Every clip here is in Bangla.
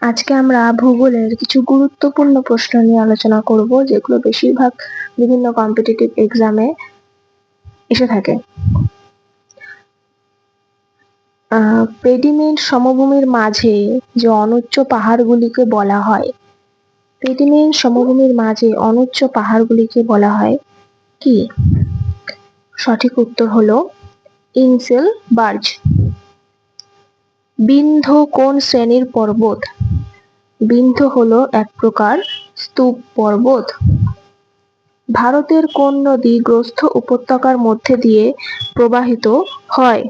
আজকে আমরা ভূগোলের কিছু গুরুত্বপূর্ণ প্রশ্ন নিয়ে আলোচনা করব, যেগুলো বেশিরভাগ বিভিন্ন কম্পিটিটিভ এক্সামে এসে থাকে। পেডিমেন্ট সমভূমির মাঝে যে অনুচ্চ পাহাড়গুলিকে বলা হয়, পেডিমেন্ট সমভূমির মাঝে অনুচ্চ পাহাড়গুলিকে বলা হয় কি? সঠিক উত্তর হলো ইনসেলবার্গ। বিন্ধ্য কোন শ্রেণীর পর্বত? বিন্ধ্য হলো এক প্রকার স্তূপ পর্বত। ভারতের কোন নদী গ্রস্থ উপত্যকার মধ্যে দিয়ে প্রবাহিত হয়?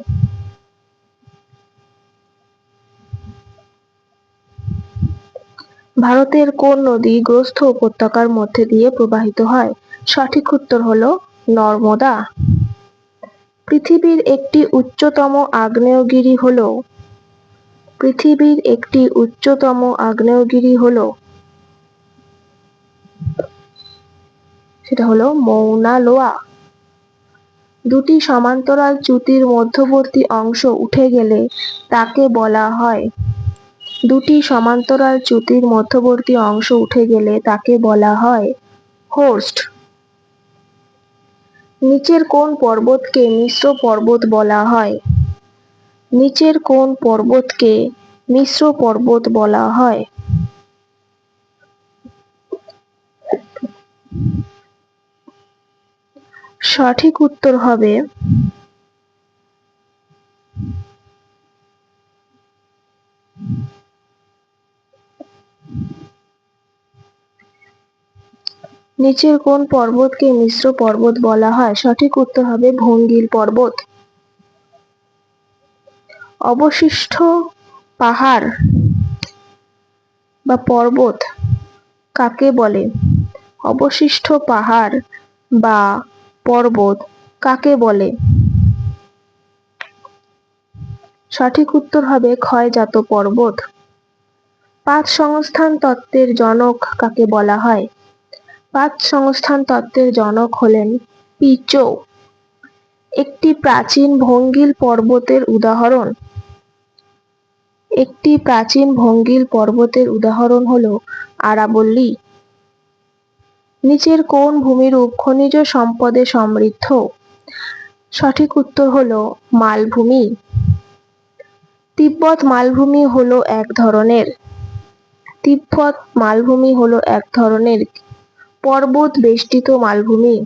ভারতের কোন নদী গ্রস্থ উপত্যকার মধ্যে দিয়ে প্রবাহিত হয়? সঠিক উত্তর হলো নর্মদা। পৃথিবীর একটি উচ্চতম আগ্নেয়গিরি হলো পৃথিবীর একটি উচ্চতম আগ্নেয়গিরি হলো সেটা হলো মৌনা লোয়া। দুটি সমান্তরাল চ্যুতির মধ্যবর্তী অংশ উঠে গেলে তাকে বলা হয় দুটি সমান্তরাল চ্যুতির মধ্যবর্তী অংশ উঠে গেলে তাকে বলা হয় হোর্স্ট। নিচের কোন পর্বতকে মিশ্র পর্বত বলা হয়? নিচের কোন পর্বতকে মিশ্র পর্বত বলা হয়? সঠিক উত্তর হবে নিচের কোন পর্বতকে মিশ্র পর্বত বলা হয়? সঠিক উত্তর হবে ভঙ্গিল পর্বত। অবশিষ্ট পাহাড় বা পর্বত কাকে বলে? অবশিষ্ট পাহাড় বা পর্বত কাকে বলে? সঠিক উত্তর হবে ক্ষয়জাত পর্বত। পাঁচ সংস্থান তত্ত্বের জনক কাকে বলা হয়? পাঁচ সংস্থান তত্ত্বের জনক হলেন পিচো। একটি প্রাচীন ভঙ্গিল পর্বতের উদাহরণ একটি প্রাচীন ভঙ্গিল পর্বতের উদাহরণ হলো আরাবল্লী। নিচের কোন ভূমিরূপ খনিজ সম্পদে সমৃদ্ধ? সঠিক উত্তর হলো মালভূমি। তিব্বত মালভূমি হলো এক ধরনের পর্বত বেষ্টিত মালভূমি।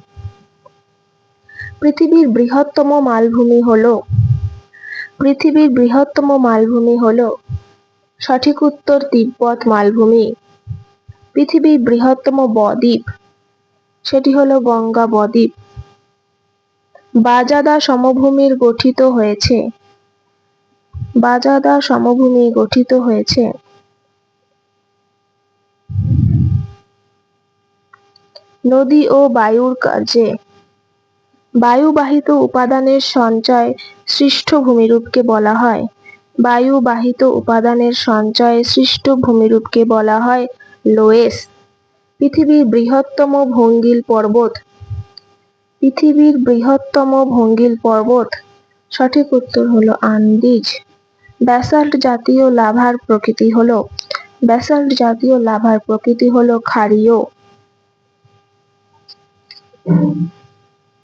পৃথিবীর বৃহত্তম মালভূমি হলো সঠিক উত্তর তিব্বত মালভূমি। পৃথিবীর বৃহত্তম বদ্বীপ, সেটি হলো গঙ্গা বদ্বীপ। বাজাদা সমভূমি গঠিত হয়েছে নদী ও বায়ুর কার্যে। বায়ুবাহিত উপাদানের সঞ্চয় সৃষ্ট ভূমিরূপকে বলা হয় বায়ুবাহিত উপাদানের সঞ্চয়ে সৃষ্ট ভূমিরূপকে বলা হয় লোয়েস। পৃথিবীর বৃহত্তম ভঙ্গিল পর্বত সঠিক উত্তর হলো আন্দিজ। ব্যাসাল্ট জাতীয় লাভার প্রকৃতি হলো ক্ষারীয়।